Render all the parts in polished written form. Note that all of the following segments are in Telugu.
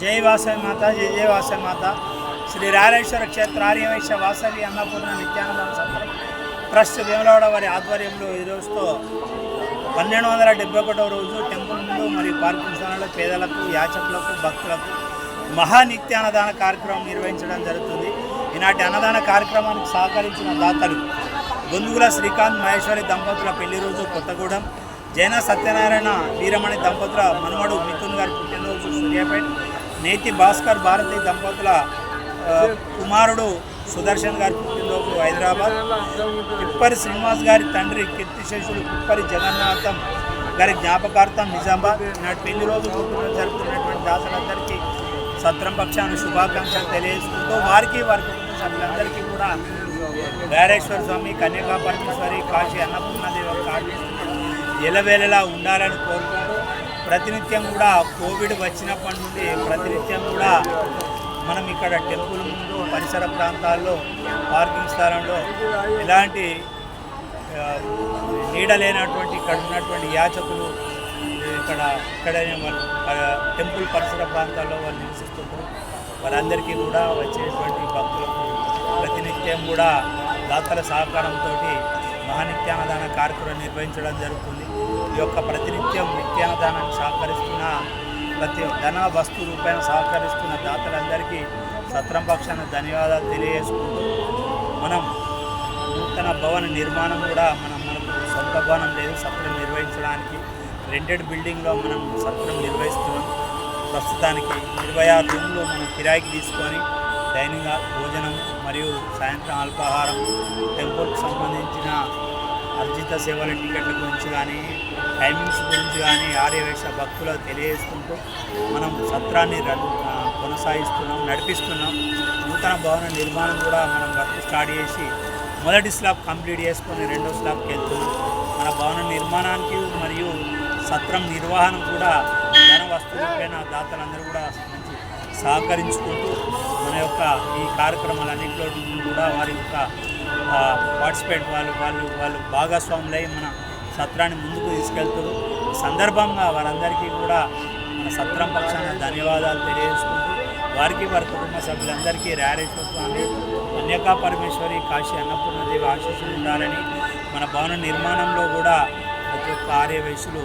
जय वासवी माता जय जय वासवी माता श्री रायरेश्वर क्षेत्र आर्यवैश्य वासवी अन्नपूर्ण नित्यानंद सत्रम ट्रस्ट వేములవాడ వారి ఆధ్వర్యంలో ఈ రోజుతో 1271వ రోజు టెంపుల్ ముందు మరియు పార్కింగ్ స్థానాల్లో పేదలకు యాచకులకు భక్తులకు మహా నిత్యాన్నదాన కార్యక్రమం నిర్వహించడం జరుగుతుంది. ఈనాటి అన్నదాన కార్యక్రమానికి సహకరించిన దాతలు గొందుగుల శ్రీకాంత్ మహేశ్వరి దంపతుల పెళ్లి రోజు కొత్తగూడెం, జైన సత్యనారాయణ వీరమణి దంపతుల మనుమడు మిథున్ గారి పుట్టినరోజు సూర్యాపేట, నేతి భాస్కర్ భారతి దంపతుల కుమారుడు సుదర్శన్ గారి పుట్టినరోజు హైదరాబాద్, పిప్పరి శ్రీనివాస్ గారి తండ్రి కీర్తిశేషుడు పిప్పరి జగన్నాథం గారి జ్ఞాపకార్థం నిజామాబాద్. నాటి పెళ్లి రోజు పుట్టినరోజు జరుపుతున్నటువంటి దాతలందరికీ సత్రం పక్షాన శుభాకాంక్షలు తెలియజేసుకుంటూ వారి కుటుంబ సభ్యులందరికీ కూడా రాయరేశ్వర స్వామి, కన్యకా పరమేశ్వరి, కాశీ అన్నపూర్ణదేవి ఎలవేళలా ఉండాలని కోరుకుంటూ ప్రతినిత్యం కూడా కోవిడ్ వచ్చినప్పటి నుండి ప్రతినిత్యం కూడా మనం ఇక్కడ టెంపుల్ ముందు పరిసర ప్రాంతాల్లో పార్కింగ్ స్థలంలో ఎలాంటి నీడ లేనటువంటి ఇక్కడ ఉన్నటువంటి యాచకులు ఇక్కడనే వాళ్ళు టెంపుల్ పరిసర ప్రాంతాల్లో వాళ్ళు నివసిస్తుంటారు. వాళ్ళందరికీ కూడా వచ్చేటువంటి భక్తులకు ప్రతినిత్యం కూడా దాతల సహకారంతో మహానిత్యాన్నదాన కార్యక్రమం నిర్వహించడం జరుగుతుంది. ఈ యొక్క ప్రతినిత్యం నిత్యాన్నదానాన్ని సహకరిస్తున్న ప్రతి ధన వస్తు రూపాయన సహకరిస్తున్న దాతలందరికీ సత్రం పక్షాన ధన్యవాదాలు తెలియజేసుకుంటూ మనం నూతన భవన నిర్మాణం కూడా మనకు సొంత భవనం లేదు, సత్రం నిర్వహించడానికి రెంటెడ్ బిల్డింగ్లో మనం సత్రం నిర్వహిస్తున్నాం. ప్రస్తుతానికి 26 రూమ్లు మనం కిరాయికి తీసుకొని డైనింగ్ భోజనం మరియు సాయంత్రం అల్పాహారం, టెంపుల్కి సంబంధించిన అర్జిత సేవల టికెట్ల గురించి కానీ టైమింగ్స్ గురించి కానీ ఆర్యవైశ్య భక్తులకు తెలియజేసుకుంటూ మనం సత్రాన్ని కొనసాగిస్తున్నాం, నడిపిస్తున్నాం. నూతన భవన నిర్మాణం కూడా మనం వర్క్ స్టార్ట్ చేసి మొదటి స్లాబ్ కంప్లీట్ చేసుకొని రెండో స్లాబ్కి వెళ్తున్నాం. మన భవన నిర్మాణానికి మరియు సత్రం నిర్వహణ కూడా ధన వస్తువులపైన దాతలందరూ కూడా మంచి సహకరించుకుంటూ మన యొక్క ఈ కార్యక్రమాలన్నింటిలో కూడా వారి యొక్క పార్టిసిపేట్ వాళ్ళు భాగస్వాములై మన సత్రాన్ని ముందుకు తీసుకెళ్తారు. ఈ సందర్భంగా వారందరికీ కూడా మన సత్రం పక్షాన ధన్యవాదాలు తెలియజేసుకుంటూ వారి కుటుంబ సభ్యులందరికీ రాయరేశ్వర స్వామి, కన్యకా పరమేశ్వరి, కాశీ అన్నపూర్ణదేవి ఆశీస్సులు ఉండాలని మన భవన నిర్మాణంలో కూడా ప్రతి ఒక్క ఆర్యవైశ్యులు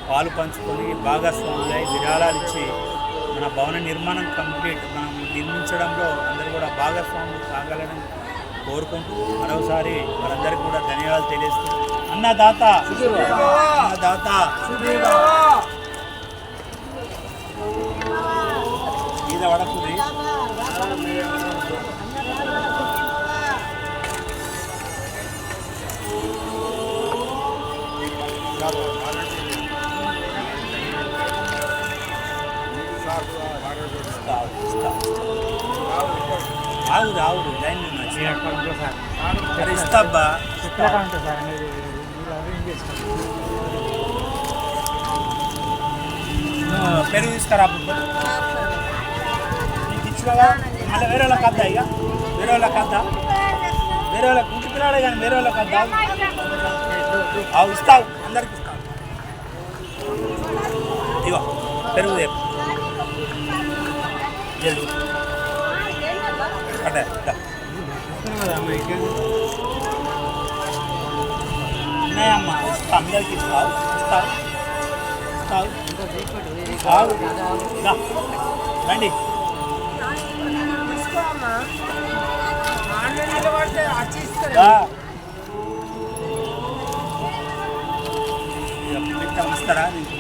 పాలు పంచుకొని భాగస్వాములై విరాళాలు ఇచ్చి మన భవన నిర్మాణం కంప్లీట్ మనం నిర్మించడంలో అందరూ కూడా భాగస్వాములు కాగలని కోరుకుంటూ మరోసారి వారందరికీ కూడా ధన్యవాదాలు తెలియజేస్తూ అన్నదాత మీద వడకుది ఆవురు లైన్ ఇస్తాబ్బా పెరుగు తీసుకురా నీకు ఇచ్చుకోగా మళ్ళీ వేరే వాళ్ళకి వద్దా, ఇక వేరే వాళ్ళకి వద్దా, వేరే వాళ్ళకి ఇంటి పిల్లాడే కానీ వేరే వాళ్ళకి వద్దా, అవు ఇస్తావు అందరికి ఇస్తావు. ఇగో పెరుగు రేపు జల్లు అదే ఉన్నాయమ్మా, ఇస్తా అందరికి ఇస్తావు రండి. ఇస్తారా నీకు